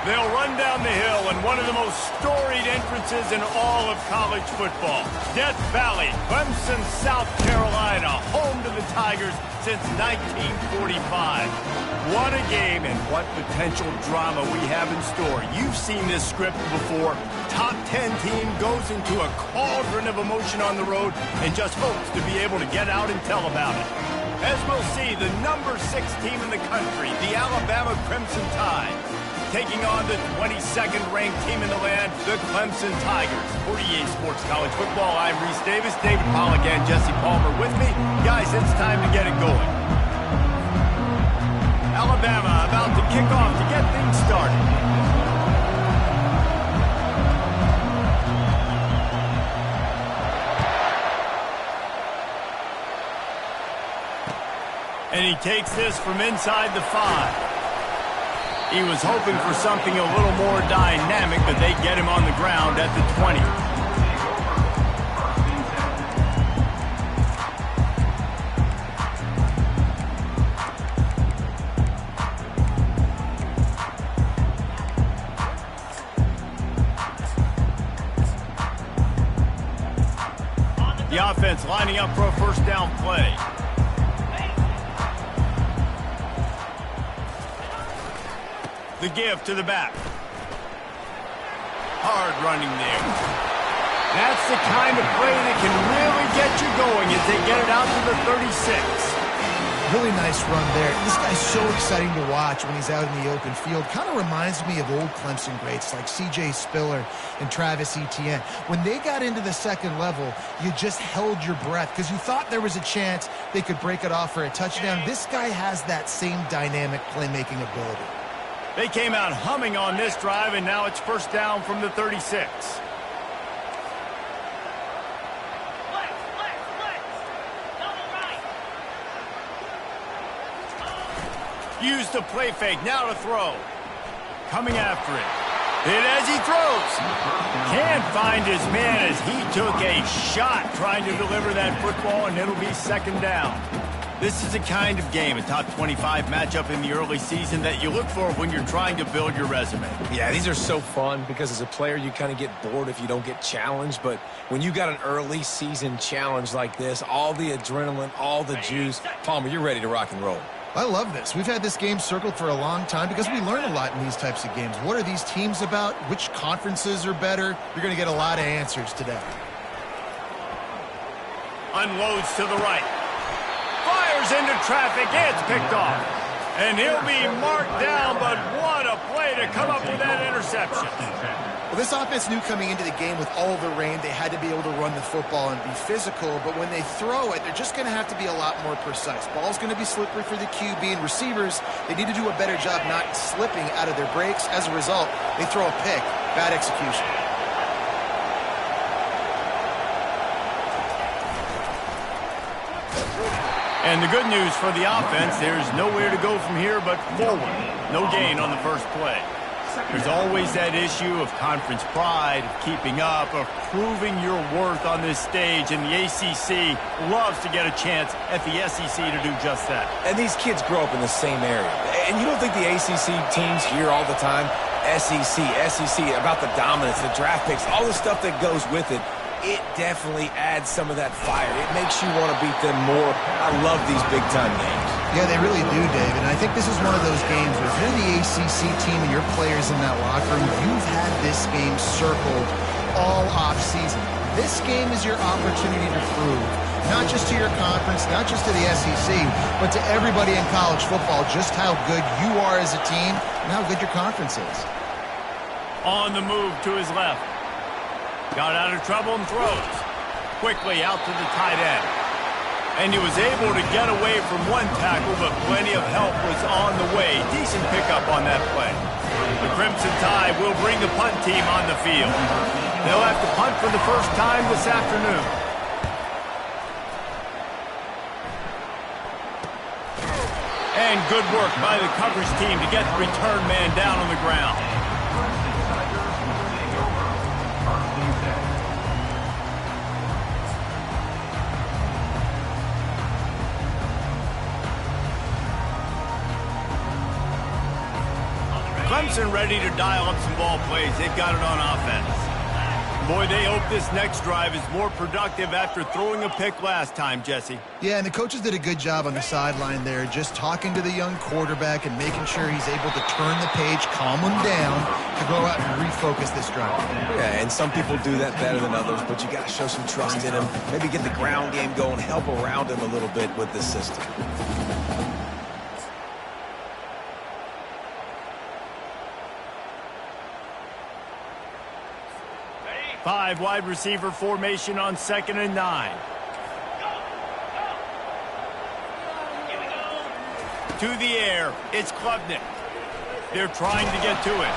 They'll run down the hill in one of the most storied entrances in all of college football. Death Valley, Clemson, South Carolina, home to the Tigers since 1945. What a game and what potential drama we have in store. You've seen this script before. Top 10 team goes into a cauldron of emotion on the road and just hopes to be able to get out and tell about it. As we'll see, the number 6 team in the country, the Alabama Crimson Tide, taking on the 22nd ranked team in the land, the Clemson Tigers. For EA Sports College Football, I'm Reese Davis, David Pollack and Jesse Palmer with me. Guys, it's time to get it going. Alabama about to kick off to get things started. And he takes this from inside the 5. He was hoping for something a little more dynamic, but they get him on the ground at the 20. The offense lining up for a first down play. The give to the back. Hard running there. That's the kind of play that can really get you going as they get it out to the 36. Really nice run there. This guy's so exciting to watch when he's out in the open field. Kind of reminds me of old Clemson greats like C.J. Spiller and Travis Etienne. When they got into the second level, you just held your breath because you thought there was a chance they could break it off for a touchdown. This guy has that same dynamic playmaking ability. They came out humming on this drive, and now it's first down from the 36. Use the play fake, now to throw. Coming after it. Hit as he throws. Can't find his man as he took a shot trying to deliver that football, and it'll be second down. This is the kind of game, a top 25 matchup in the early season, that you look for when you're trying to build your resume. Yeah, these are so fun because as a player, you kind of get bored if you don't get challenged. But when you got an early season challenge like this, all the adrenaline, all the juice, Palmer, you're ready to rock and roll. I love this. We've had this game circled for a long time because we learn a lot in these types of games. What are these teams about? Which conferences are better? You're going to get a lot of answers today. Unloads to the right. Fires into traffic. It's picked off. And he'll be marked down, but what a play to come up with that interception. Well, this offense knew coming into the game with all the rain, they had to be able to run the football and be physical, but when they throw it, they're just going to have to be a lot more precise. Ball's going to be slippery for the QB, and receivers, they need to do a better job not slipping out of their breaks. As a result, they throw a pick. Bad execution. And the good news for the offense, there's nowhere to go from here but forward. No gain on the first play. There's always that issue of conference pride, of keeping up, of proving your worth on this stage, and the ACC loves to get a chance at the SEC to do just that. And these kids grow up in the same area. And you don't think the ACC teams hear all the time, SEC, about the dominance, the draft picks, all the stuff that goes with it. It definitely adds some of that fire. It makes you want to beat them more. I love these big-time games. Yeah, they really do, Dave. And I think this is one of those games where if you're the ACC team and your players in that locker room, you've had this game circled all off-season. This game is your opportunity to prove, not just to your conference, not just to the SEC, but to everybody in college football, just how good you are as a team and how good your conference is. On the move to his left. Got out of trouble and throws. Quickly out to the tight end. And he was able to get away from one tackle, but plenty of help was on the way. Decent pickup on that play. The Crimson Tide will bring the punt team on the field. They'll have to punt for the first time this afternoon. And good work by the coverage team to get the return man down on the ground. Clemson ready to dial up some ball plays. They've got it on offense. Boy, they hope this next drive is more productive after throwing a pick last time, Jesse. Yeah, and the coaches did a good job on the sideline there, just talking to the young quarterback and making sure he's able to turn the page, calm him down, to go out and refocus this drive. Yeah, and some people do that better than others, but you got to show some trust in him. Maybe get the ground game going, help around him a little bit with this system. 5 wide receiver formation on 2nd and 9. To the air, it's Klubnik. They're trying to get to it.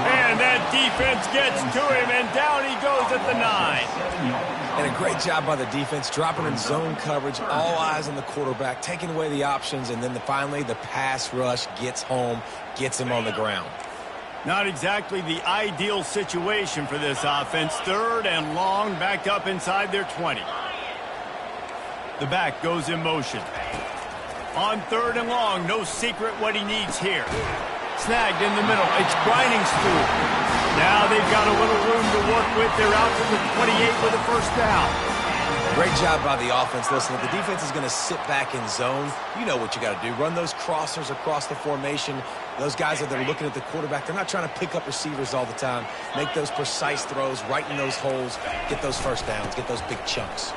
And that defense gets to him, and down he goes at the 9. And a great job by the defense, dropping in zone coverage, all eyes on the quarterback, taking away the options, and then finally the pass rush gets home, gets him on the ground. Not exactly the ideal situation for this offense. 3rd and long, backed up inside their 20. The back goes in motion. On 3rd and long, no secret what he needs here. Snagged in the middle. It's grinding through. Now they've got a little room to work with. They're out to the 28 with a first down. Great job by the offense. Listen, if the defense is going to sit back in zone, you know what you got to do. Run those crossers across the formation. Those guys that are looking at the quarterback, they're not trying to pick up receivers all the time. Make those precise throws, right in those holes, get those first downs, get those big chunks.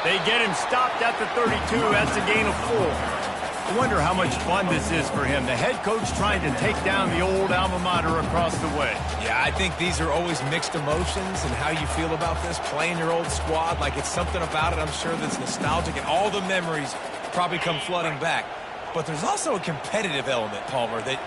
They get him stopped at the 32. That's a gain of 4. I wonder how much fun this is for him. The head coach trying to take down the old alma mater across the way. Yeah, I think these are always mixed emotions and how you feel about this, playing your old squad. Like, it's something about it, I'm sure, that's nostalgic, and all the memories probably come flooding back. But there's also a competitive element, Palmer, that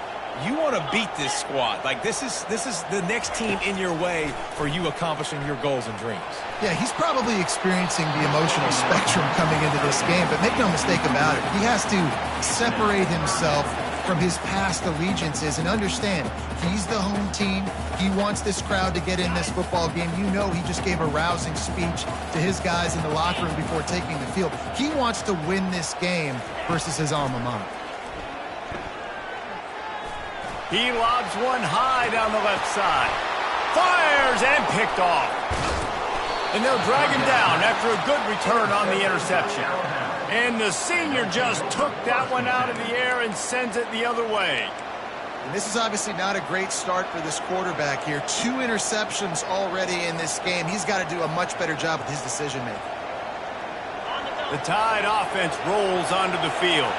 you want to beat this squad. Like, this is the next team in your way for you accomplishing your goals and dreams. Yeah, he's probably experiencing the emotional spectrum coming into this game, but make no mistake about it, he has to separate himself from his past allegiances and understand he's the home team. He wants this crowd to get in this football game. You know, he just gave a rousing speech to his guys in the locker room before taking the field. He wants to win this game versus his alma mater. He lobs one high down the left side. Fires and picked off. And they'll drag him down after a good return on the interception. And the senior just took that one out of the air and sends it the other way. And this is obviously not a great start for this quarterback here. 2 interceptions already in this game. He's got to do a much better job with his decision-making. The Tide offense rolls onto the field.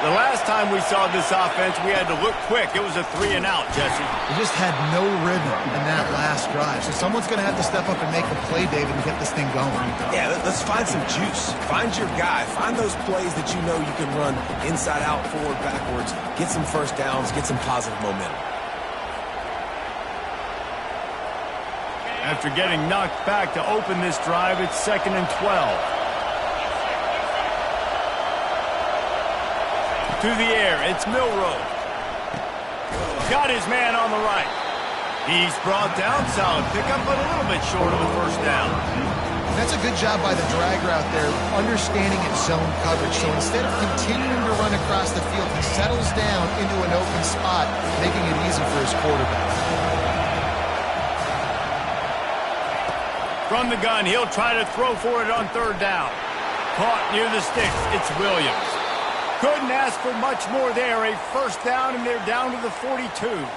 The last time we saw this offense, we had to look quick. It was a 3-and-out, Jesse. We just had no rhythm in that last drive. So someone's going to have to step up and make a play, David, and get this thing going. Yeah, let's find some juice. Find your guy. Find those plays that you know you can run inside out, forward, backwards. Get some first downs. Get some positive momentum. After getting knocked back to open this drive, it's 2nd and 12. To the air, it's Milroe. Got his man on the right. He's brought down, solid pickup, but a little bit short of the first down. That's a good job by the drag route there, understanding its zone coverage. So instead of continuing to run across the field, he settles down into an open spot, making it easy for his quarterback. From the gun, he'll try to throw for it on 3rd down. Caught near the sticks, it's Williams. Couldn't ask for much more there. A first down, and they're down to the 42.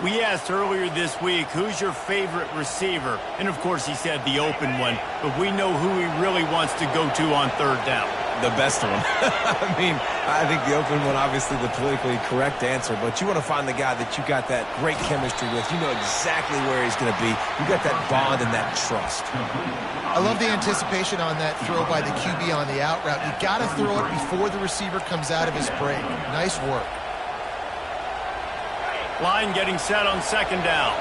We asked earlier this week, who's your favorite receiver? And, of course, he said the open one. But we know who he really wants to go to on 3rd down. The best one. I mean, I think the open one, obviously the politically correct answer, but you want to find the guy that you got that great chemistry with. You know exactly where he's going to be. You got that bond and that trust. I love the anticipation on that throw by the QB on the out route. You got to throw it before the receiver comes out of his break. Nice work. Line getting set on 2nd down.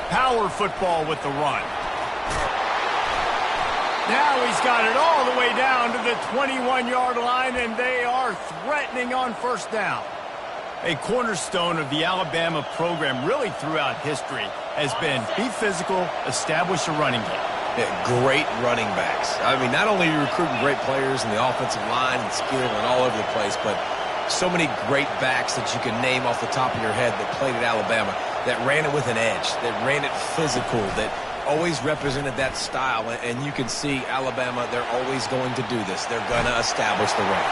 Power football with the run. Now he's got it all the way down to the 21-yard line, and they are threatening on first down. A cornerstone of the Alabama program really throughout history has been be physical, establish a running game. Yeah, great running backs. I mean, not only are you recruiting great players in the offensive line and skill and all over the place, but so many great backs that you can name off the top of your head that played at Alabama, that ran it with an edge, that ran it physical, that always represented that style. And you can see Alabama, they're always going to do this. They're going to establish the run.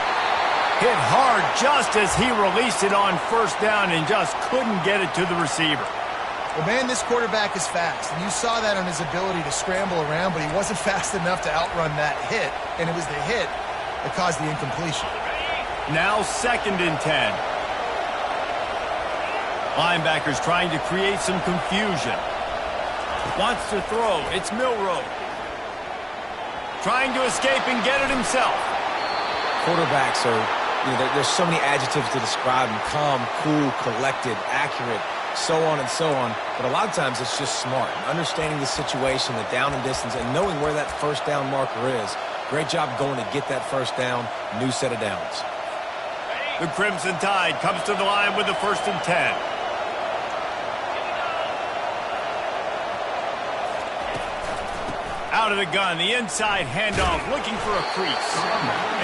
Hit hard just as he released it on first down and just couldn't get it to the receiver. Well, man, this quarterback is fast, and you saw that on his ability to scramble around, but he wasn't fast enough to outrun that hit, and it was the hit that caused the incompletion. Now 2nd and 10. Linebackers trying to create some confusion. Wants to throw. It's Milroe. Trying to escape and get it himself. Quarterbacks are, there's so many adjectives to describe them: calm, cool, collected, accurate, so on and so on. But a lot of times it's just smart, understanding the situation, the down and distance, and knowing where that first down marker is. Great job going to get that first down. New set of downs. The Crimson Tide comes to the line with the 1st and 10. Out of the gun, the inside handoff, looking for a crease.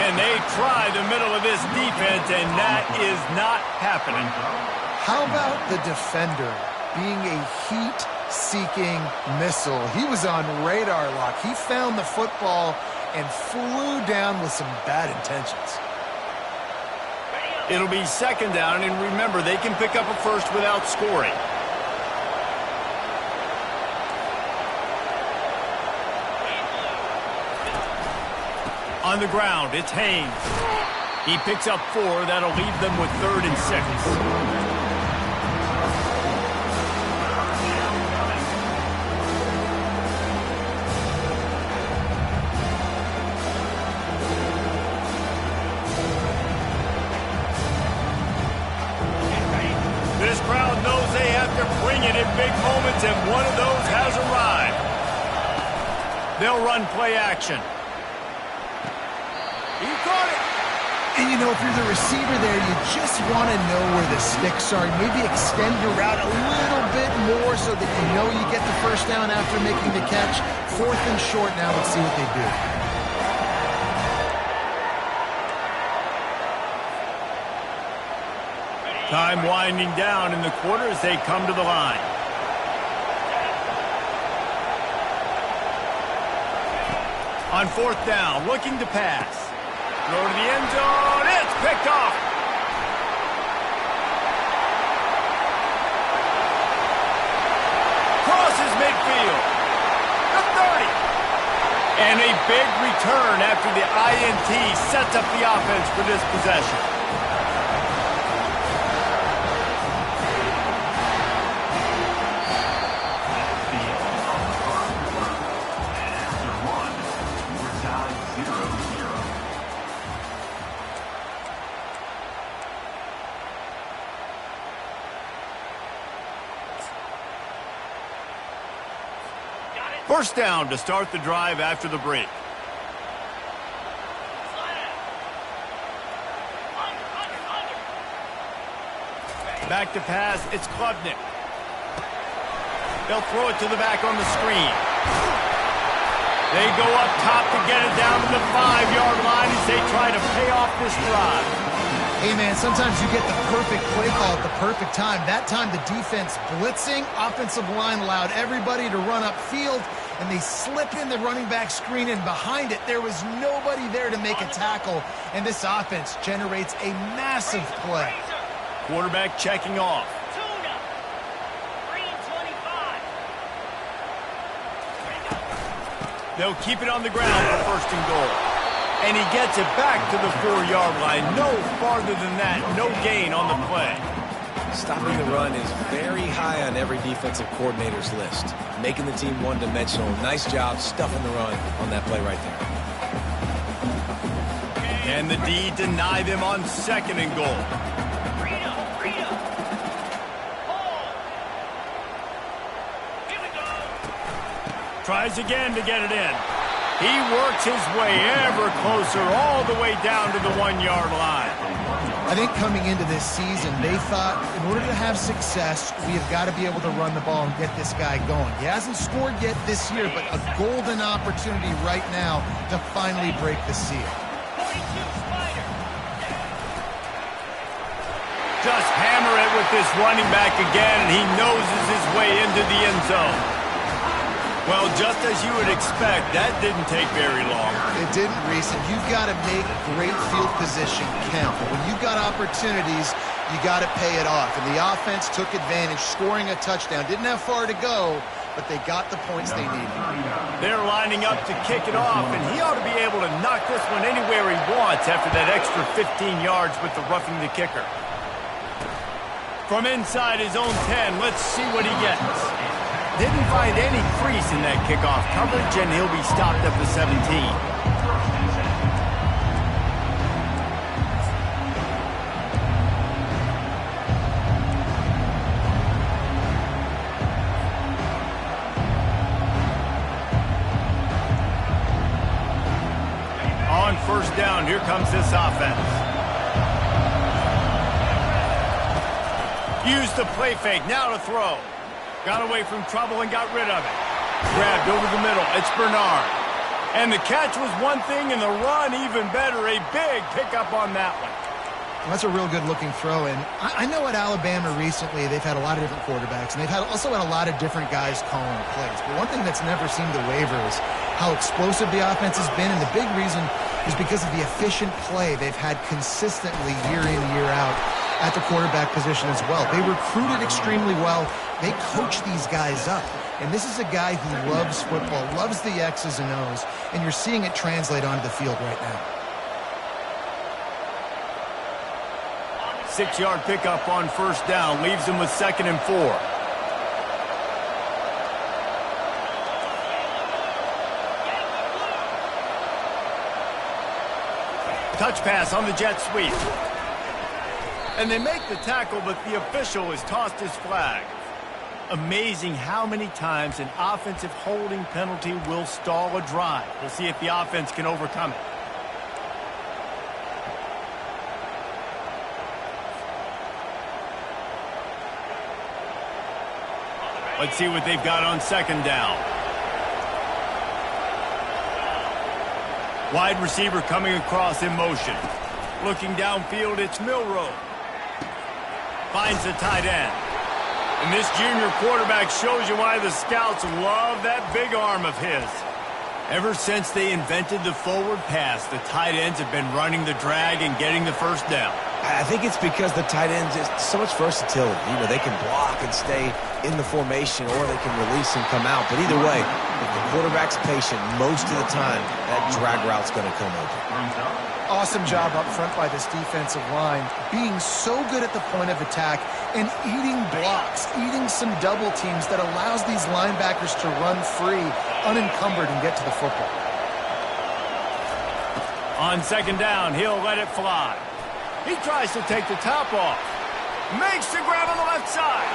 And they try the middle of this defense, and that is not happening. How about the defender being a heat-seeking missile? He was on radar lock. He found the football and flew down with some bad intentions. It'll be 2nd down, and remember, they can pick up a first without scoring. On the ground, it's Haynes. He picks up 4. That'll leave them with 3rd and 6. This crowd knows they have to bring it in big moments, and one of those has arrived. They'll run play action. He caught it. And, if you're the receiver there, you just want to know where the sticks are. Maybe extend your route a little bit more so that you get the first down after making the catch. 4th and short now. Let's see what they do. Time winding down in the quarter as they come to the line. On 4th down, looking to pass. Throw to the end zone. It's picked off. Crosses midfield. The 30. And a big return after the INT sets up the offense for this possession. First down to start the drive after the break. Back to pass, it's Klubnik. They'll throw it to the back on the screen. They go up top to get it down to the 5-yard line as they try to pay off this drive. Hey, man, sometimes you get the perfect play call at the perfect time. That time the defense blitzing, offensive line allowed everybody to run upfield, and they slip in the running back screen, and behind it there was nobody there to make a tackle, and this offense generates a massive play. Quarterback checking off. They'll keep it on the ground for 1st and goal. And he gets it back to the 4-yard line. No farther than that. No gain on the play. Stopping the run is very high on every defensive coordinator's list. Making the team one-dimensional. Nice job stuffing the run on that play right there. And the D deny them on 2nd and goal. Tries again to get it in. He works his way ever closer all the way down to the 1-yard line. I think coming into this season, they thought in order to have success, we have got to be able to run the ball and get this guy going. He hasn't scored yet this year, but a golden opportunity right now to finally break the seal. Just hammer it with this running back again, and he noses his way into the end zone. Well, just as you would expect, that didn't take very long. It didn't, Reese, and you've got to make great field position count. But when you've got opportunities, you got to pay it off. And the offense took advantage, scoring a touchdown. Didn't have far to go, but they got the points they needed. They're lining up to kick it off, and he ought to be able to knock this one anywhere he wants after that extra 15 yards with the roughing the kicker. From inside his own 10, let's see what he gets. Didn't find any crease in that kickoff coverage, and he'll be stopped at the 17. On first down, here comes this offense. Use the play fake, now to throw. Got away from trouble and got rid of it. Grabbed over the middle, it's Bernard. And the catch was one thing, and the run even better. A big pickup on that one. Well, that's a real good-looking throw. And I know at Alabama recently they've had a lot of different quarterbacks, and they've also had a lot of different guys calling plays. But one thing that's never seemed to waver is how explosive the offense has been, and the big reason is because of the efficient play they've had consistently year in, year out at the quarterback position as well. They recruited extremely well. They coach these guys up. And this is a guy who loves football, loves the X's and O's, and you're seeing it translate onto the field right now. 6-yard pickup on first down, leaves him with 2nd and 4. Touch pass on the jet sweep. And they make the tackle, but the official has tossed his flag. Amazing how many times an offensive holding penalty will stall a drive. We'll see if the offense can overcome it. Let's see what they've got on 2nd down. Wide receiver coming across in motion. Looking downfield, it's Milroe. Finds the tight end. And this junior quarterback shows you why the scouts love that big arm of his. Ever since they invented the forward pass, the tight ends have been running the drag and getting the first down. I think it's because the tight ends is so much versatility. You know, they can block and stay in the formation, or they can release and come out. But either way, if the quarterback's patient, most of the time, that drag route's going to come open. Awesome job up front by this defensive line, being so good at the point of attack and eating blocks, eating some double teams that allows these linebackers to run free, unencumbered, and get to the football. On 2nd down, he'll let it fly. He tries to take the top off. Makes the grab on the left side.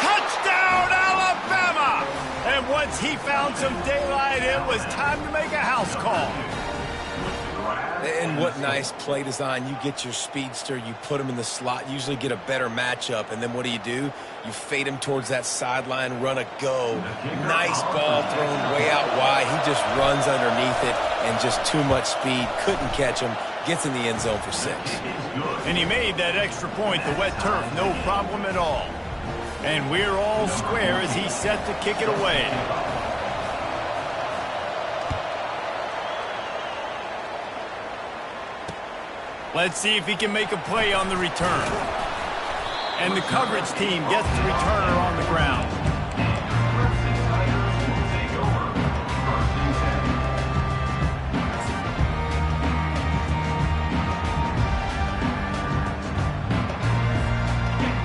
Touchdown, Alabama! And once he found some daylight, it was time to make a house call. And what nice play design. You get your speedster, you put him in the slot, usually get a better matchup, and then what do? You fade him towards that sideline, run a go. Nice ball thrown way out wide. He just runs underneath it, and just too much speed. Couldn't catch him. Gets in the end zone for 6. And he made that extra point, the wet turf, no problem at all. And we're all square as he's set to kick it away. Let's see if he can make a play on the return. And the coverage team gets the returner on the ground.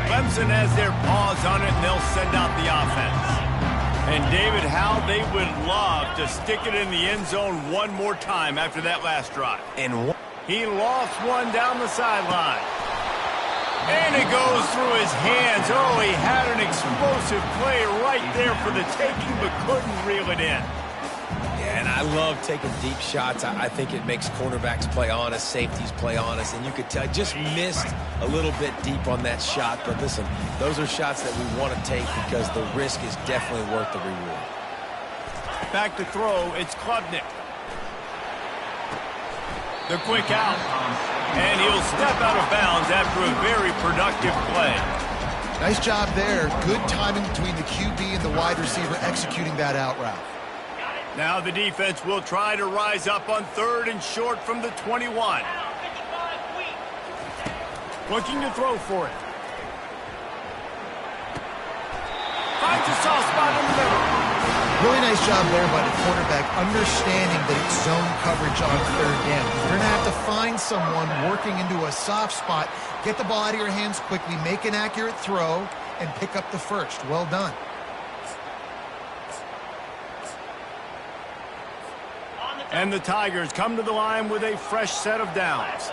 Clemson has their paws on it, and they'll send out the offense. And David, how they would love to stick it in the end zone one more time after that last drive. And he lost one down the sideline. And it goes through his hands. Oh, he had an explosive play right there for the taking, but couldn't reel it in. Yeah, and I love taking deep shots. I think it makes cornerbacks play honest, safeties play honest, and you could tell just missed a little bit deep on that shot. But listen, those are shots that we want to take because the risk is definitely worth the reward. Back to throw, it's Klubnik. The quick out. And he'll step out of bounds after a very productive play. Nice job there. Good timing between the QB and the wide receiver executing that out route. Now the defense will try to rise up on 3rd and short from the 21. Looking to throw for it. Finds a soft spot in the middle. Really nice job there by the quarterback, understanding that it's zone coverage on 3rd down. You're going to have to find someone working into a soft spot, get the ball out of your hands quickly, make an accurate throw, and pick up the first. Well done. And the Tigers come to the line with a fresh set of downs.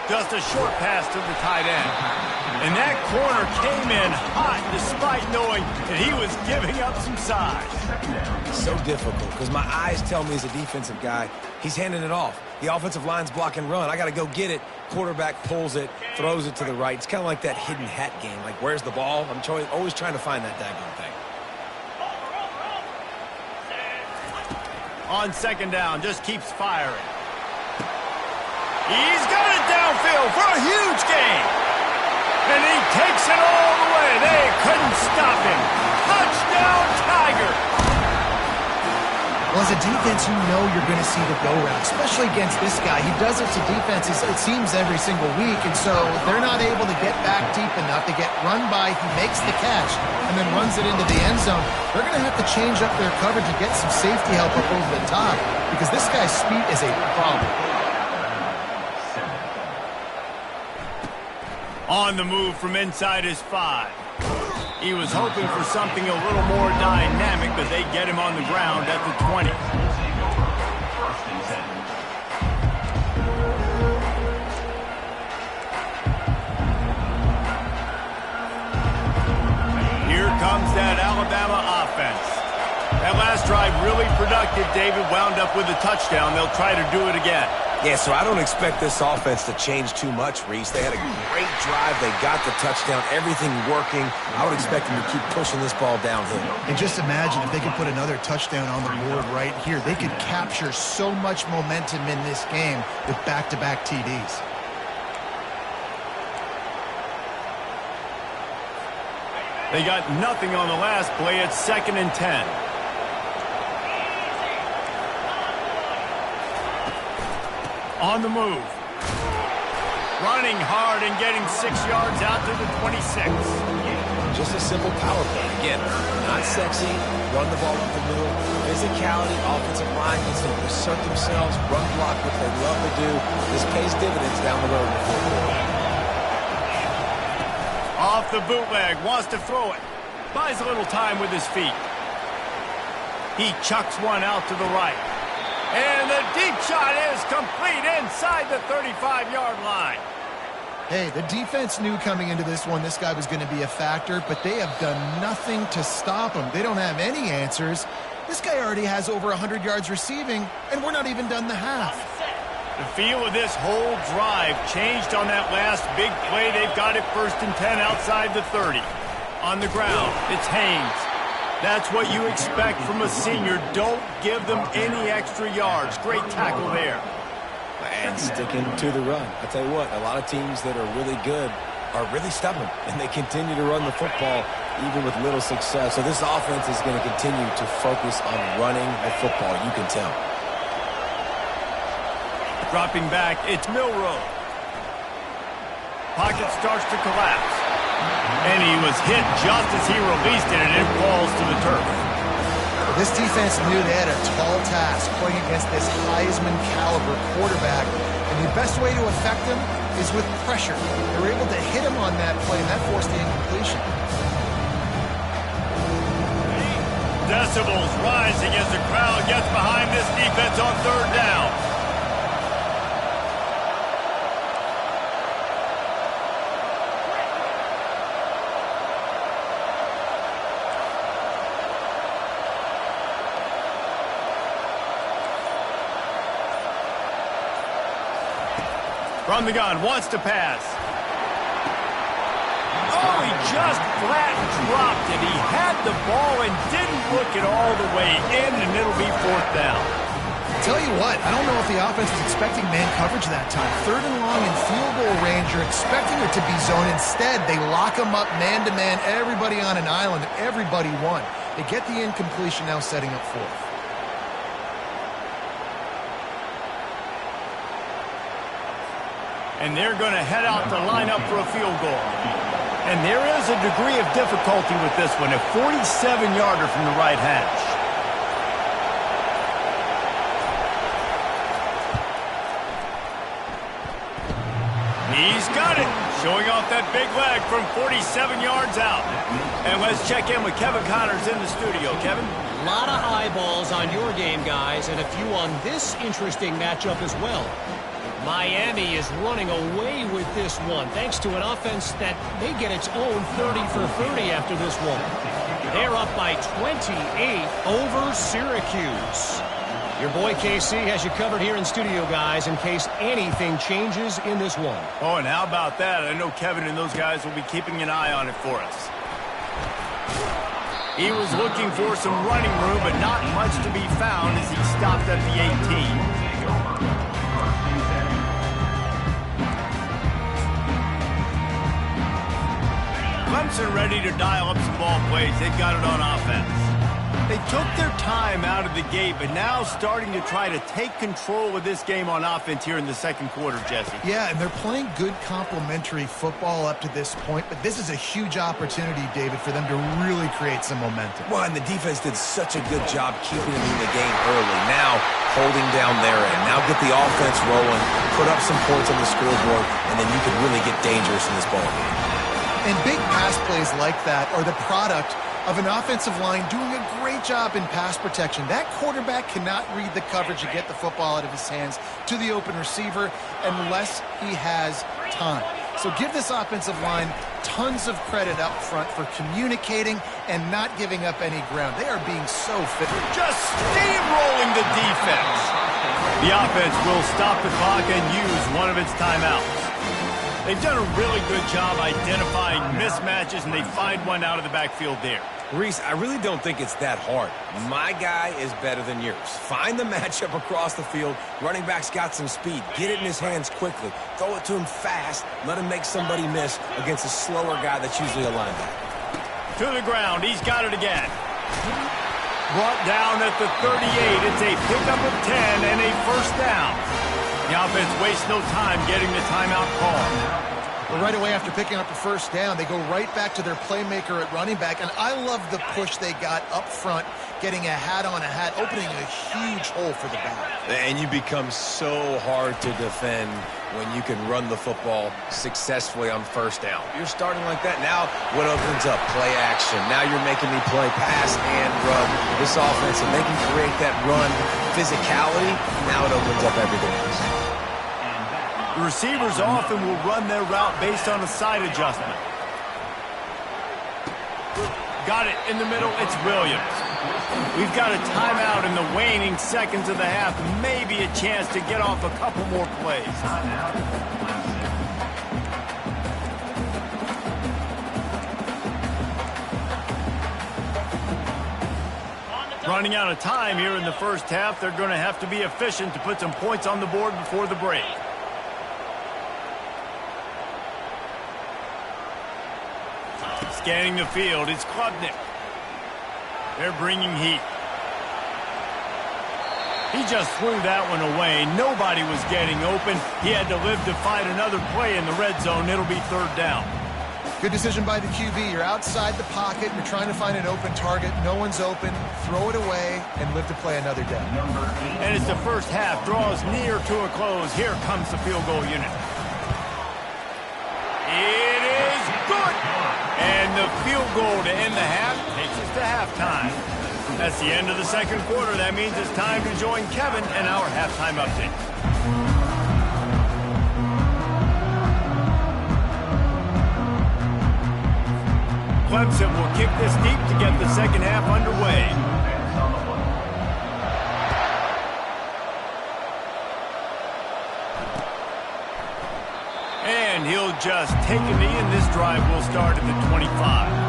Just a short pass to the tight end. And that corner came in hot despite knowing that he was giving up some size. So difficult because my eyes tell me as a defensive guy, he's handing it off. The offensive line's block and run. I got to go get it. Quarterback pulls it, throws it to the right. It's kind of like that hidden hat game. Like, where's the ball? I'm always trying to find that daggone thing. On 2nd down, just keeps firing. He's got it downfield for a huge gain. And he takes it all the way. They couldn't stop him. Touchdown, Tiger. Well, as a defense, you know you're going to see the go route, especially against this guy. He does it to defenses, it seems, every single week, and so they're not able to get back deep enough. They get run by, he makes the catch, and then runs it into the end zone. They're going to have to change up their coverage and get some safety help up over the top because this guy's speed is a problem. On the move from inside his 5. He was hoping for something a little more dynamic, but they get him on the ground at the 20. Here comes that Alabama offense. That last drive really productive. David wound up with a touchdown. They'll try to do it again. Yeah, so I don't expect this offense to change too much, Reese. They had a great drive. They got the touchdown, everything working. I would expect them to keep pushing this ball downhill. And just imagine if they could put another touchdown on the board right here. They could capture so much momentum in this game with back-to-back TDs. They got nothing on the last play. It's 2nd and 10. On the move. Running hard and getting 6 yards out to the 26. Just a simple power play. Again, not sexy. Run the ball up the middle. Physicality, offensive line needs to assert themselves, run block, what they love to do. This pays dividends down the road in the 4th quarter. Off the bootleg, wants to throw it. Buys a little time with his feet. He chucks one out to the right. And the deep shot is complete inside the 35-yard line. Hey, the defense knew coming into this one this guy was going to be a factor, but they have done nothing to stop him. They don't have any answers. This guy already has over 100 yards receiving, and we're not even done the half. The feel of this whole drive changed on that last big play. They've got it 1st and 10 outside the 30. On the ground, it's Haynes. That's what you expect from a senior. Don't give them any extra yards. Great tackle there. And sticking to the run. I tell you what, a lot of teams that are really good are really stubborn, and they continue to run the football even with little success. So this offense is going to continue to focus on running the football, you can tell. Dropping back, it's Milroe. Pocket starts to collapse. And he was hit just as he released it, and it falls to the turf. This defense knew they had a tall task playing against this Heisman-caliber quarterback, and the best way to affect him is with pressure. They were able to hit him on that play, and that forced the incompletion. Decibels rising as the crowd gets behind this defense on 3rd down. From the gun, wants to pass. Oh, he just flat dropped it. He had the ball and didn't look it all the way in, and it'll be 4th down. Tell you what, I don't know if the offense was expecting man coverage that time. 3rd and long in field goal range, you're expecting it to be zone. Instead, they lock them up man-to-man, everybody on an island, and everybody won. They get the incompletion, now setting up 4th. And they're going to head out to line up for a field goal. And there is a degree of difficulty with this one, a 47-yarder from the right hash. He's got it, showing off that big leg from 47 yards out. And let's check in with Kevin Connors in the studio. Kevin? A lot of eyeballs on your game, guys, and a few on this interesting matchup as well. Miami is running away with this one, thanks to an offense that may get its own 30 for 30 after this one. They're up by 28 over Syracuse. Your boy KC has you covered here in studio, guys, in case anything changes in this one. Oh, and how about that? I know Kevin and those guys will be keeping an eye on it for us. He was looking for some running room, but not much to be found as he stopped at the 18. Clemson ready to dial up some ball plays. They've got it on offense. They took their time out of the gate, but now starting to try to take control of this game on offense here in the 2nd quarter, Jesse. Yeah, and they're playing good complementary football up to this point, but this is a huge opportunity, David, for them to really create some momentum. Well, and the defense did such a good job keeping them in the game early. Now, holding down their end. Now get the offense rolling, put up some points on the scoreboard, and then you can really get dangerous in this ball game. And big pass plays like that are the product of an offensive line doing a great job in pass protection. That quarterback cannot read the coverage and get the football out of his hands to the open receiver unless he has time. So give this offensive line tons of credit up front for communicating and not giving up any ground. They are being so fit. Just steamrolling the defense. The offense will stop the clock and use one of its timeouts. They've done a really good job identifying mismatches, and they find one out of the backfield there. Reese, I really don't think it's that hard. My guy is better than yours. Find the matchup across the field. Running back's got some speed. Get it in his hands quickly. Throw it to him fast. Let him make somebody miss against a slower guy that's usually a linebacker. To the ground. He's got it again. Brought down at the 38. It's a pickup of 10 and a 1st down. The offense wastes no time getting the timeout call. But right away after picking up a 1st down, they go right back to their playmaker at running back. And I love the push they got up front, getting a hat on a hat, opening a huge hole for the back. And you become so hard to defend when you can run the football successfully on 1st down. You're starting like that. Now what opens up? Play action. Now you're making me play pass and run. This offense, and they can create that run physicality. Now it opens up everything else. The receivers often will run their route based on a side adjustment. Got it in the middle. It's Williams. We've got a timeout in the waning seconds of the half. Maybe a chance to get off a couple more plays. Running out of time here in the 1st half. They're going to have to be efficient to put some points on the board before the break. Scanning the field, it's Klubnik. They're bringing heat. He just threw that one away. Nobody was getting open. He had to live to find another play in the red zone. It'll be 3rd down. Good decision by the QB. You're outside the pocket. You're trying to find an open target. No one's open. Throw it away and live to play another down. And as the 1st half draws near to a close, here comes the field goal unit. It is good. And the field goal to end the half takes us to halftime. That's the end of the 2nd quarter. That means it's time to join Kevin and our halftime update. Clemson will kick this deep to get the 2nd half underway. And he'll just take a knee, and this drive will start at the 25.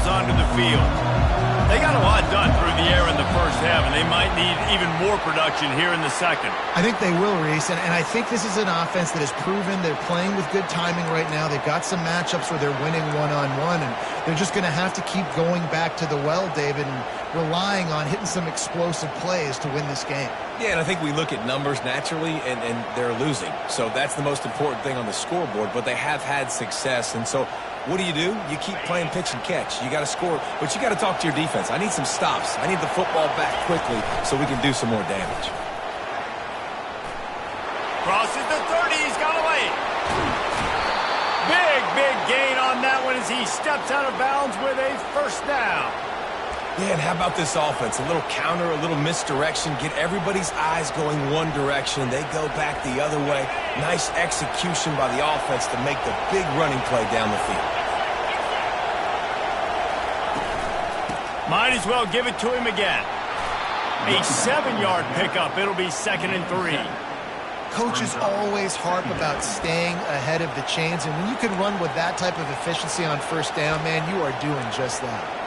Onto the field. They got a lot done through the air in the first half, and they might need even more production here in the second. I think they will, Reese, and I think this is an offense that has proven they're playing with good timing right now. They've got some matchups where they're winning one-on-one, and they're just going to have to keep going back to the well, David, and relying on hitting some explosive plays to win this game. Yeah, and I think we look at numbers naturally, and they're losing. So that's the most important thing on the scoreboard, but they have had success, and so what do? You keep playing pitch and catch. You got to score, but you got to talk to your defense. I need some stops. I need the football back quickly so we can do some more damage. Crosses the 30. He's got away. Big gain on that one as he steps out of bounds with a first down. Yeah, and how about this offense? A little counter, a little misdirection. Get everybody's eyes going one direction. They go back the other way. Nice execution by the offense to make the big running play down the field. Might as well give it to him again. A 7-yard pickup. It'll be 2nd and 3. Coaches always harp about staying ahead of the chains, and when you can run with that type of efficiency on first down, man, you are doing just that.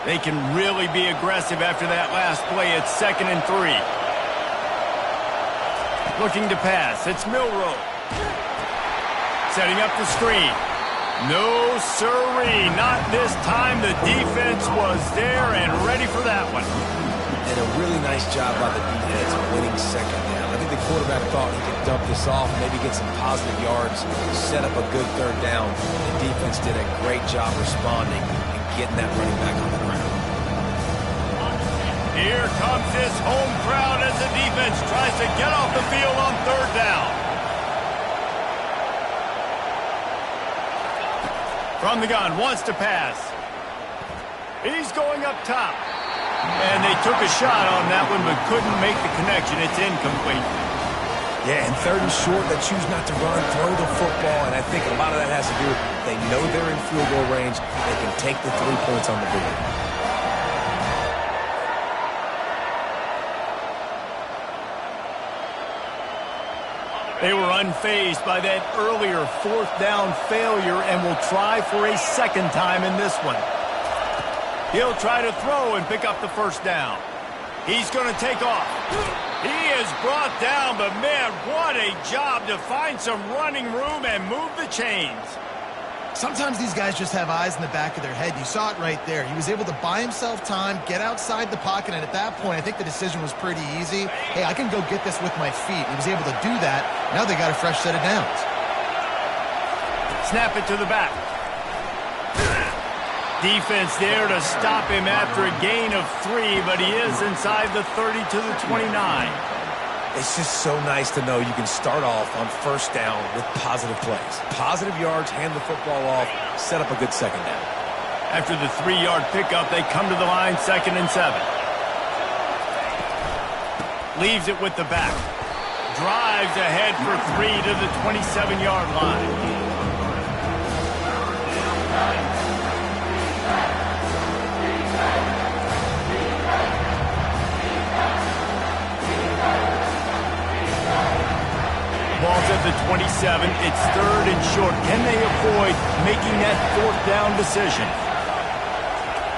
They can really be aggressive after that last play. It's 2nd and 3. Looking to pass. It's Milroe. Setting up the screen. No sirree. Not this time. The defense was there and ready for that one. And a really nice job by the defense winning second down. I think the quarterback thought he could dump this off, maybe get some positive yards, set up a good third down. The defense did a great job responding and getting that running back on the ground. Here comes this home crowd as the defense tries to get off the field on third down. From the gun, wants to pass. He's going up top. And they took a shot on that one, but couldn't make the connection. It's incomplete. Yeah, and 3rd and short, they choose not to run, throw the football, and I think a lot of that has to do with they know they're in field goal range. They can take the 3 points on the board. They were unfazed by that earlier 4th down failure and will try for a second time in this one. He'll try to throw and pick up the first down. He's going to take off. He is brought down, but man, what a job to find some running room and move the chains. Sometimes these guys just have eyes in the back of their head. You saw it right there. He was able to buy himself time, get outside the pocket, and at that point, I think the decision was pretty easy. Hey, I can go get this with my feet. He was able to do that. Now they got a fresh set of downs. Snap it to the back. Defense there to stop him after a gain of 3, but he is inside the 30 to the 29. It's just so nice to know you can start off on first down with positive plays. Positive yards, hand the football off, set up a good second down. After the 3-yard pickup, they come to the line 2nd and 7. Leaves it with the back. Drives ahead for 3 to the 27-yard line. Ball's at the 27. It's 3rd and short. Can they avoid making that 4th down decision?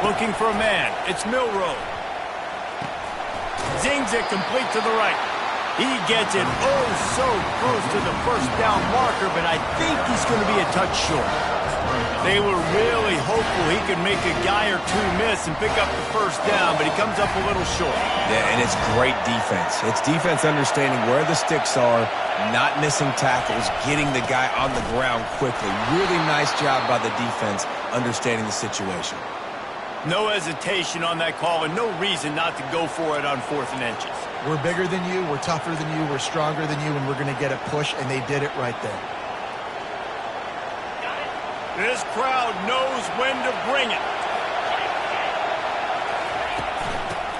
Looking for a man. It's Milroe. Zings it complete to the right. He gets it oh so close to the first down marker, but I think he's going to be a touch short. They were really hopeful he could make a guy or two miss and pick up the first down, but he comes up a little short. Yeah, and it's great defense. It's defense understanding where the sticks are, not missing tackles, getting the guy on the ground quickly. Really nice job by the defense understanding the situation. No hesitation on that call and no reason not to go for it on 4th and inches. We're bigger than you, we're tougher than you, we're stronger than you, and we're going to get a push, and they did it right there. This crowd knows when to bring it.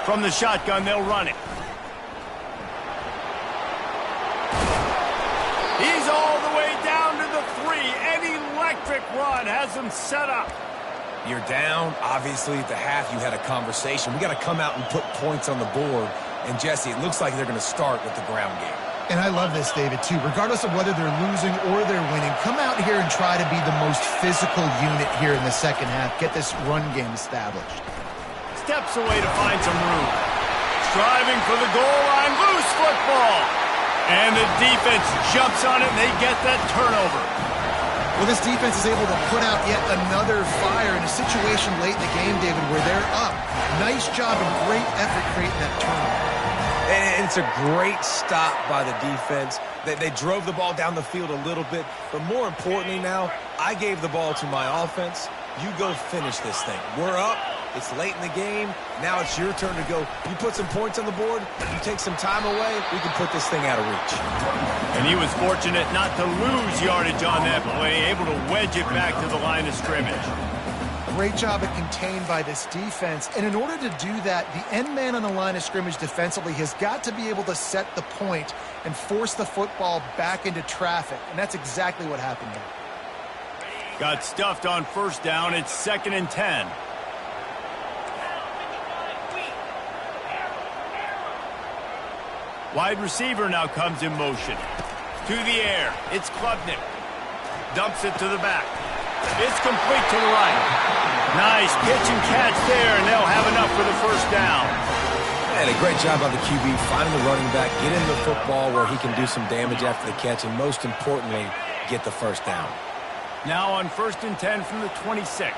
From the shotgun, they'll run it. He's all the way down to the 3. An electric run has him set up. You're down. Obviously, at the half, you had a conversation. We got to come out and put points on the board. And, Jesse, it looks like they're going to start with the ground game. And I love this, David, too. Regardless of whether they're losing or they're winning, come out here and try to be the most physical unit here in the second half. Get this run game established. Steps away to find some room. Striving for the goal line. Loose football. And the defense jumps on it, and they get that turnover. Well, this defense is able to put out yet another fire in a situation late in the game, David, where they're up. Nice job and great effort creating that turnover. And it's a great stop by the defense. They drove the ball down the field a little bit, but more importantly now, I gave the ball to my offense. You go finish this thing. We're up. It's late in the game. Now it's your turn to go. You put some points on the board. You take some time away. We can put this thing out of reach. And he was fortunate not to lose yardage on that play, able to wedge it back to the line of scrimmage. Great job at contained by this defense. And in order to do that, the end man on the line of scrimmage defensively has got to be able to set the point and force the football back into traffic. And that's exactly what happened there. Got stuffed on 1st down. It's 2nd and 10. Wide receiver now comes in motion. To the air. It's Klubnik. Dumps it to the back. It's complete to the right. Nice pitch and catch there, and they'll have enough for the 1st down. And a great job by the QB finding the running back, get him the football where he can do some damage after the catch, and most importantly, get the 1st down. Now on 1st and 10 from the 26.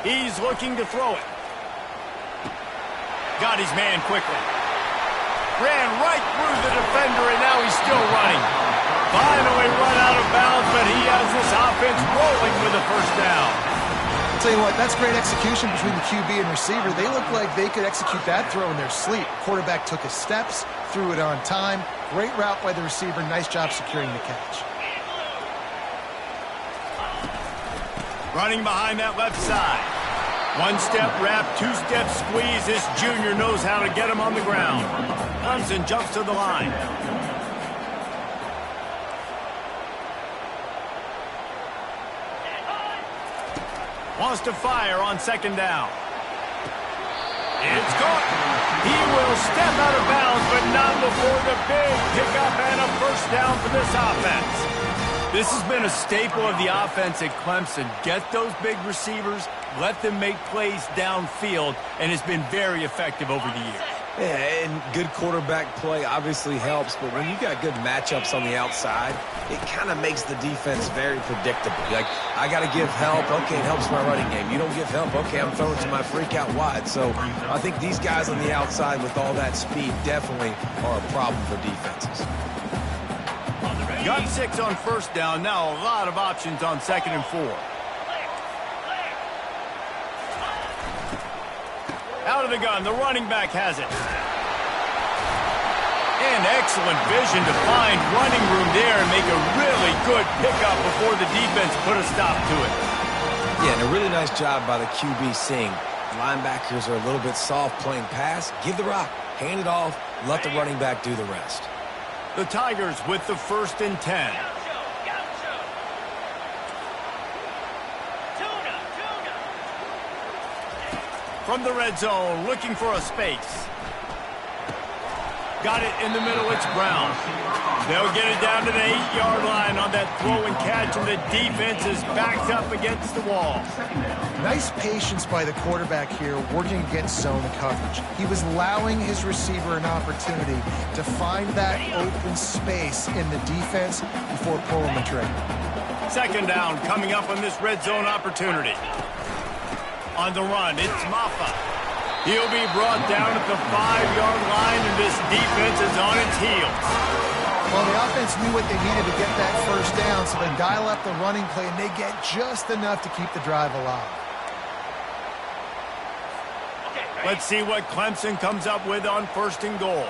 He's looking to throw it. Got his man quickly. Ran right through the defender, and now he's still running. Finally run out of bounds, but he has this offense rolling with a 1st down. I'll tell you what, that's great execution between the QB and receiver. They look like they could execute that throw in their sleep. Quarterback took his steps, threw it on time. Great route by the receiver. Nice job securing the catch. Running behind that left side. 1-step wrap, 2-step squeeze. This junior knows how to get him on the ground. Clemson jumps to the line. Wants to fire on 2nd down. It's caught. He will step out of bounds, but not before the big pickup and a 1st down for this offense. This has been a staple of the offense at Clemson. Get those big receivers, let them make plays downfield, and it's been very effective over the years. Yeah, and good quarterback play obviously helps, but when you got good matchups on the outside, it kind of makes the defense very predictable. Like, I got to give help. Okay, it helps my running game. You don't give help. Okay, I'm throwing to my freak out wide. So I think these guys on the outside with all that speed definitely are a problem for defenses. Got 6 on 1st down. Now a lot of options on 2nd and 4. Out of the gun, the running back has it. And excellent vision to find running room there and make a really good pickup before the defense put a stop to it. Yeah, and a really nice job by the QB seeing linebackers are a little bit soft playing pass. Give the rock, hand it off, let the running back do the rest. The Tigers with the 1st and 10. From the red zone, looking for a space. Got it in the middle, it's Brown. They'll get it down to the 8-yard line on that throw and catch, and the defense is backed up against the wall. Nice patience by the quarterback here, working against zone coverage. He was allowing his receiver an opportunity to find that open space in the defense before pulling the trigger. 2nd down coming up on this red zone opportunity. On the run, it's Maffa. He'll be brought down at the 5-yard line, and this defense is on its heels. Well, the offense knew what they needed to get that first down, so they dial up the running play, and they get just enough to keep the drive alive. Let's see what Clemson comes up with on 1st and goal.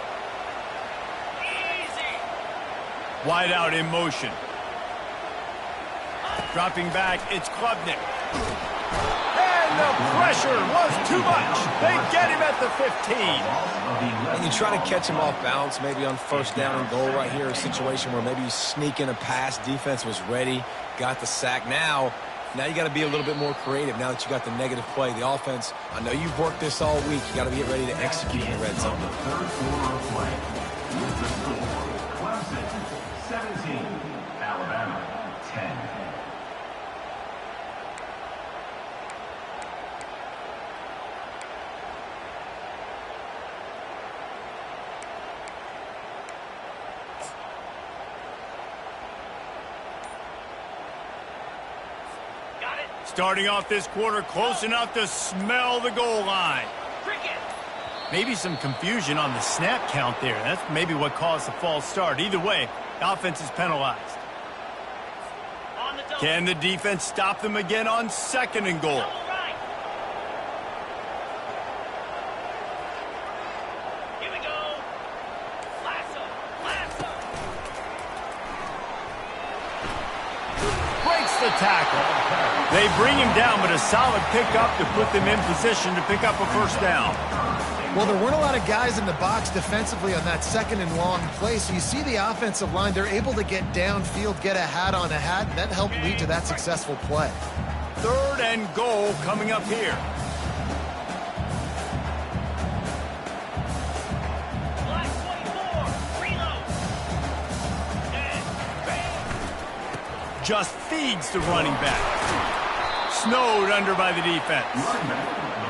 Wide out in motion. Dropping back, it's Klubnik. And the pressure was too much. They get him at the 15. And you try to catch him off balance, maybe on 1st down and goal right here, a situation where maybe you sneak in a pass, defense was ready, got the sack. Now you got to be a little bit more creative now that you got the negative play. The offense, I know you've worked this all week. You got to get ready to execute in the red zone. Clemson 17, Alabama 10. Starting off this quarter close enough to smell the goal line. Maybe some confusion on the snap count there. That's maybe what caused the false start. Either way, the offense is penalized. Can the defense stop them again on 2nd and goal? Breaks the tackle. They bring him down, but a solid pickup to put them in position to pick up a 1st down. Well, there weren't a lot of guys in the box defensively on that 2nd and long play, so you see the offensive line, they're able to get downfield, get a hat on a hat, and that helped lead to that successful play. 3rd and goal coming up here. Just feeds the running back. Snowed under by the defense.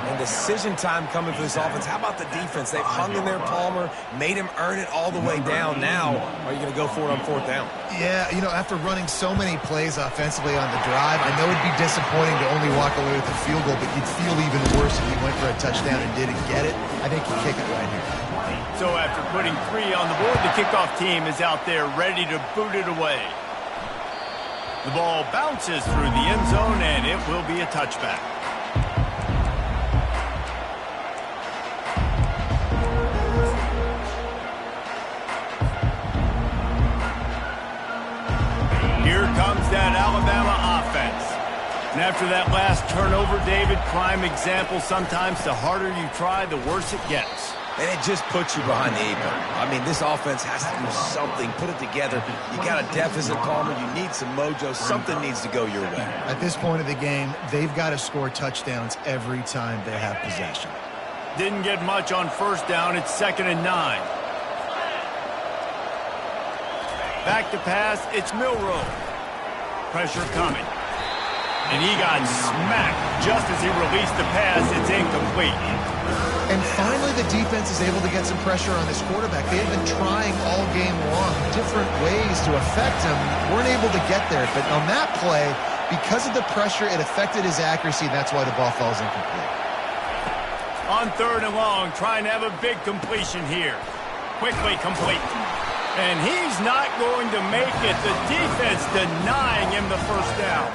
And decision time coming for this offense. How about the defense? They've hung in there, Palmer, made him earn it all the way down. Now, are you going to go for it on 4th down? Yeah, you know, after running so many plays offensively on the drive, I know it'd be disappointing to only walk away with a field goal, but you'd feel even worse if you went for a touchdown and didn't get it. I think you kick it right here. So after putting 3 on the board, the kickoff team is out there ready to boot it away. The ball bounces through the end zone, and it will be a touchback. Here comes that Alabama offense. And after that last turnover, David, prime example, sometimes the harder you try, the worse it gets. And it just puts you behind the 8 ball. I mean, this offense has to do something, put it together. You got a deficit, Palmer. You need some mojo. Something needs to go your way. At this point of the game, they've got to score touchdowns every time they have possession. Didn't get much on 1st down. It's 2nd and 9. Back to pass. It's Milroe. Pressure coming. And he got smacked just as he released the pass. It's incomplete. And finally, the defense is able to get some pressure on this quarterback. They have been trying all game long different ways to affect him. Weren't able to get there. But on that play, because of the pressure, it affected his accuracy. And that's why the ball falls incomplete. On 3rd and long, trying to have a big completion here. Quickly complete. And he's not going to make it. The defense denying him the 1st down.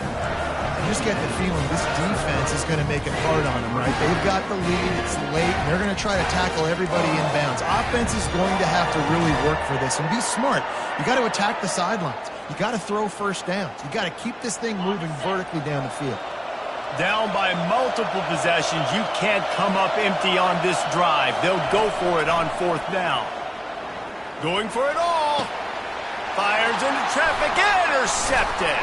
I just get the feeling this defense is going to make it hard on them, right? They've got the lead. It's late. And they're going to try to tackle everybody inbounds. Offense is going to have to really work for this and be smart. You got to attack the sidelines. You got to throw 1st downs. You got to keep this thing moving vertically down the field. Down by multiple possessions. You can't come up empty on this drive. They'll go for it on 4th down. Going for it all. Fires into traffic. Intercepted.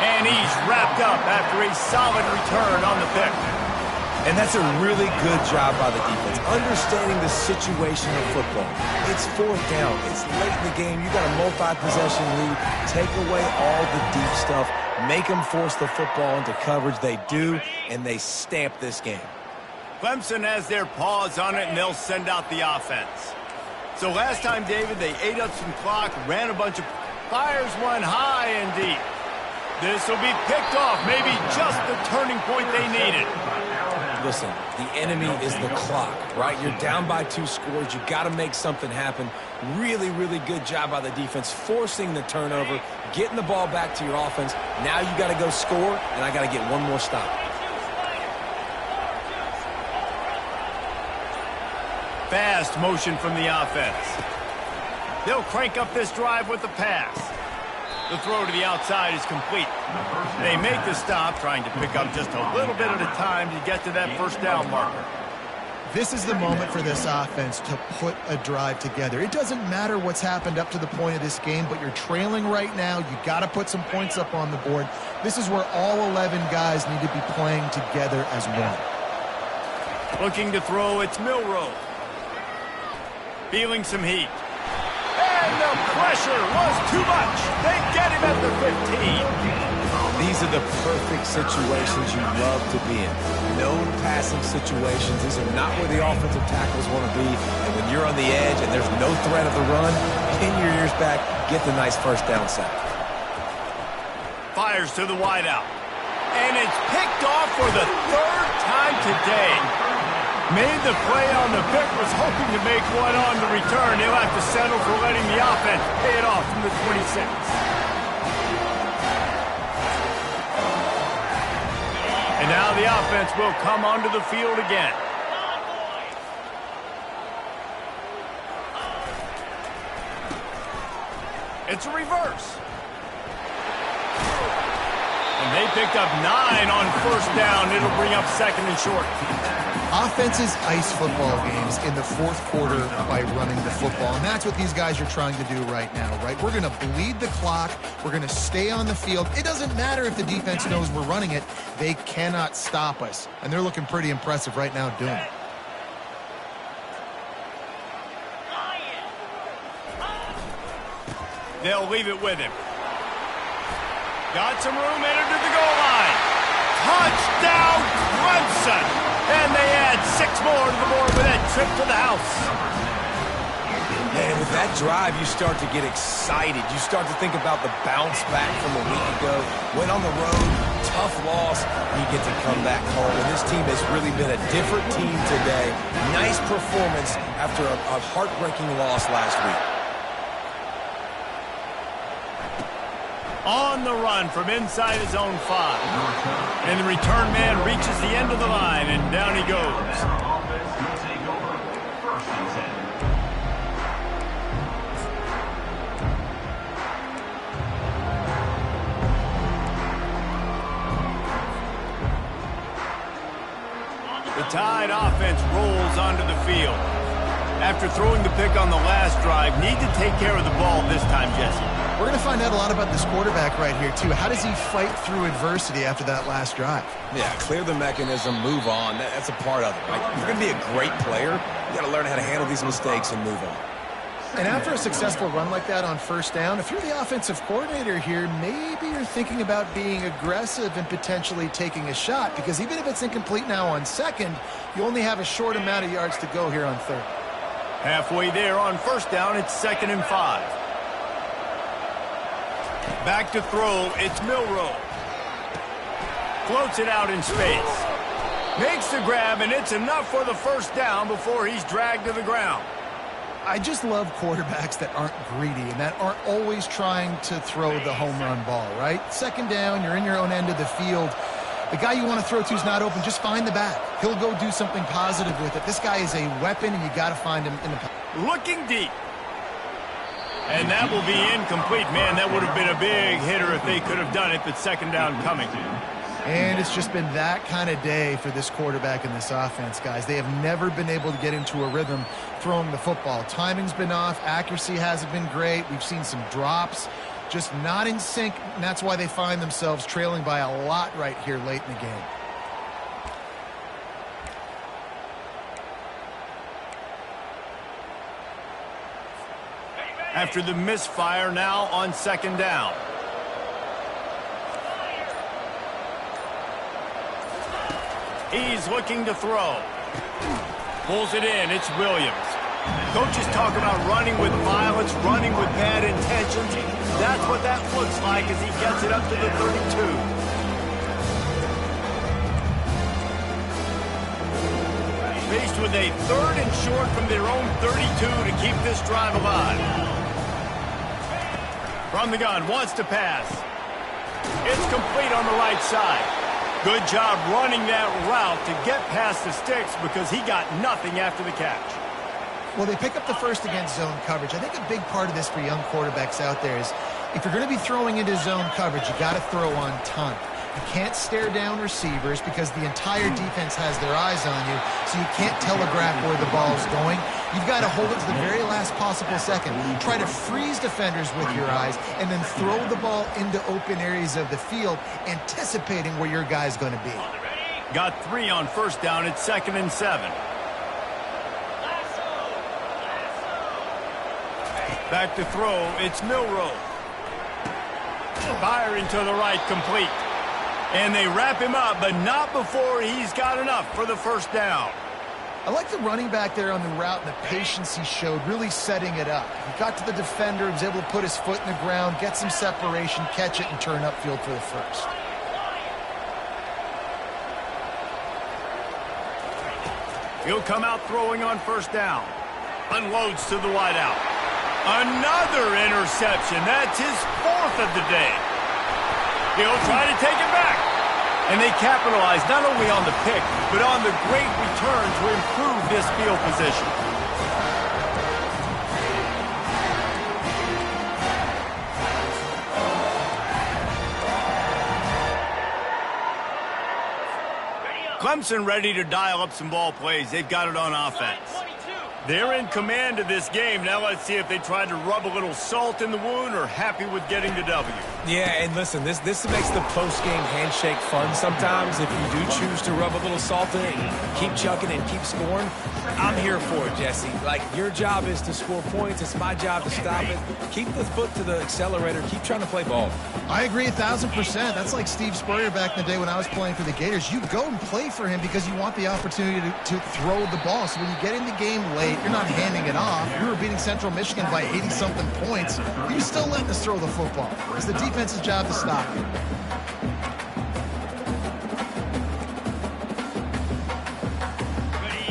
And he's wrapped up after a solid return on the pick. And that's a really good job by the defense, understanding the situation of football. It's 4th down. It's late in the game. You got a multi-possession lead. Take away all the deep stuff. Make them force the football into coverage. They do, and they stamp this game. Clemson has their paws on it, and they'll send out the offense. So last time, David, they ate up some clock, ran a bunch of fires, one high and deep. This will be picked off, maybe just the turning point they needed. Listen, the enemy is the clock, right? You're down by 2 scores. You got to make something happen. Really, really good job by the defense, forcing the turnover, getting the ball back to your offense. Now you got to go score, and I got to get one more stop. Fast motion from the offense. They'll crank up this drive with the pass. The throw to the outside is complete. They make the stop, trying to pick up just a little bit at a time to get to that first down marker. This is the moment for this offense to put a drive together. It doesn't matter what's happened up to the point of this game, but you're trailing right now. You got to put some points up on the board. This is where all 11 guys need to be playing together as one. Looking to throw, it's Milroe. Feeling some heat. And the pressure was too much. They get him at the 15. These are the perfect situations you love to be in. No passing situations. These are not where the offensive tackles want to be. And when you're on the edge and there's no threat of the run, pin your ears back, get the nice first down sack. Fires to the wideout. And it's picked off for the 3rd time today. Made the play on the pick, was hoping to make one on the return. He'll have to settle for letting the offense pay it off from the 26. And now the offense will come onto the field again. It's a reverse. And they picked up 9 on first down. It'll bring up 2nd and short. Offenses ice football games in the 4th quarter by running the football, and that's what these guys are trying to do right now, right? We're going to bleed the clock. We're going to stay on the field. It doesn't matter if the defense knows we're running it. They cannot stop us, and they're looking pretty impressive right now doing it. They'll leave it with him. Got some room, entered to the goal line. Touchdown, Clemson! And they add 6 more to the board with that trip to the house. And with that drive, you start to get excited. You start to think about the bounce back from a week ago. Went on the road, tough loss, and you get to come back home. And this team has really been a different team today. Nice performance after a heartbreaking loss last week. On the run from inside his own 5. And the return man reaches the end of the line, and down he goes. The Tide offense rolls onto the field. After throwing the pick on the last drive, need to take care of the ball this time, Jesse. We're going to find out a lot about this quarterback right here, too. How does he fight through adversity after that last drive? Yeah, clear the mechanism, move on. That's a part of it. Right? If you're going to be a great player, you got to learn how to handle these mistakes and move on. And after a successful run like that on first down, if you're the offensive coordinator here, maybe you're thinking about being aggressive and potentially taking a shot, because even if it's incomplete now on 2nd, you only have a short amount of yards to go here on 3rd. Halfway there on first down, it's 2nd and 5. Back to throw, it's Milroe. Floats it out in space. Makes the grab, and it's enough for the first down before he's dragged to the ground. I just love quarterbacks that aren't greedy and that aren't always trying to throw the home run ball, right? 2nd down, you're in your own end of the field. The guy you want to throw to is not open. Just find the back. He'll go do something positive with it. This guy is a weapon, and you got to find him in the... Looking deep. And that will be incomplete. Man, that would have been a big hitter if they could have done it, but 2nd down coming. And it's just been that kind of day for this quarterback and this offense, guys. They have never been able to get into a rhythm throwing the football. Timing's been off. Accuracy hasn't been great. We've seen some drops. Just not in sync, and that's why they find themselves trailing by a lot right here late in the game. After the misfire, now on 2nd down. He's looking to throw. Pulls it in. It's Williams. Coaches talk about running with violence, running with bad intentions. That's what that looks like as he gets it up to the 32. faced with a 3rd and short from their own 32 to keep this drive alive. From the gun, wants to pass. It's complete on the right side. Good job running that route to get past the sticks because he got nothing after the catch. Well, they pick up the first against zone coverage. I think a big part of this for young quarterbacks out there is if you're going to be throwing into zone coverage, you got to throw on time. You can't stare down receivers because the entire defense has their eyes on you, so you can't telegraph where the ball's going. You've got to hold it to the very last possible second. Try to freeze defenders with your eyes and then throw the ball into open areas of the field, anticipating where your guy's going to be. Got 3 on first down. It's 2nd and 7. Back to throw. It's Milroe. Firing to the right, complete. And they wrap him up, but not before he's got enough for the first down. I like the running back there on the route and the patience he showed, really setting it up. He got to the defender, was able to put his foot in the ground, get some separation, catch it, and turn upfield for the first. He'll come out throwing on first down. Unloads to the wideout. Another interception. That's his 4th of the day. He'll try to take it back. And they capitalize not only on the pick, but on the great return to improve this field position. Clemson ready to dial up some ball plays. They've got it on offense. They're in command of this game. Now let's see if they try to rub a little salt in the wound or happy with getting the W. Yeah, and listen, this makes the post-game handshake fun sometimes. If you do choose to rub a little salt in it and keep chucking and keep scoring, I'm here for it, Jesse. Like, your job is to score points. It's my job to stop it. Keep the foot to the accelerator. Keep trying to play ball. I agree 1,000%. That's like Steve Spurrier back in the day when I was playing for the Gators. You go and play for him because you want the opportunity to throw the ball. So when you get in the game late, you're not handing it off. We were beating Central Michigan by 80-something points. He was still letting us throw the football. It's the defense's job to stop it.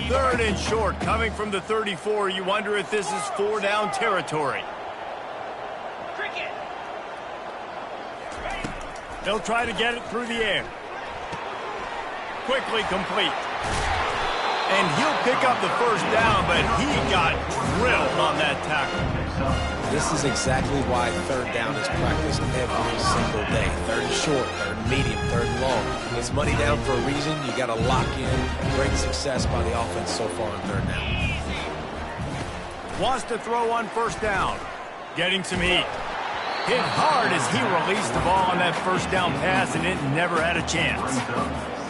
Third and short, coming from the 34. You wonder if this is 4-down territory. They'll try to get it through the air. Quickly complete. And he'll pick up the first down, but he got drilled on that tackle. This is exactly why 3rd down is practiced every single day. 3rd and short, 3rd and medium, 3rd and long. It's money down for a reason. You got to lock in. Great success by the offense so far on 3rd down. Wants to throw on first down. Getting some heat. Hit hard as he released the ball on that first down pass, and it never had a chance.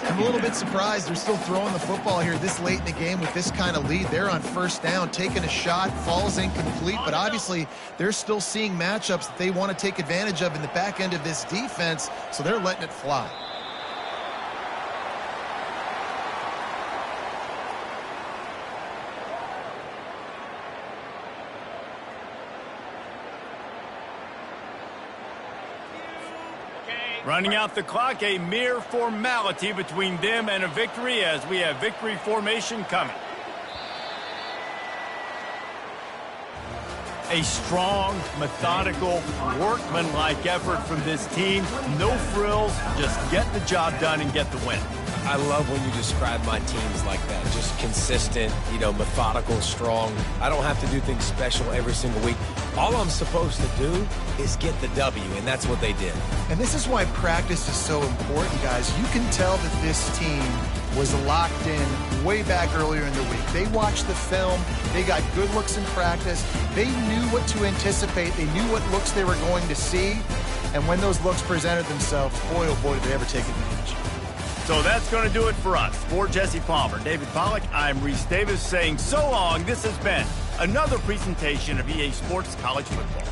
I'm a little bit surprised they're still throwing the football here this late in the game with this kind of lead. They're on first down, taking a shot, falls incomplete, but obviously they're still seeing matchups that they want to take advantage of in the back end of this defense, so they're letting it fly. Running out the clock, a mere formality between them and a victory as we have victory formation coming. A strong, methodical, workmanlike effort from this team. No frills, just get the job done and get the win. I love when you describe my teams like that. Just consistent, methodical, strong. I don't have to do things special every single week. All I'm supposed to do is get the W, and that's what they did. And this is why practice is so important, guys. You can tell that this team was locked in way back earlier in the week. They watched the film. They got good looks in practice. They knew what to anticipate. They knew what looks they were going to see. And when those looks presented themselves, boy, oh boy, did they ever take advantage. So that's going to do it for us. For Jesse Palmer, David Pollack, I'm Reese Davis saying so long. This has been another presentation of EA Sports College Football.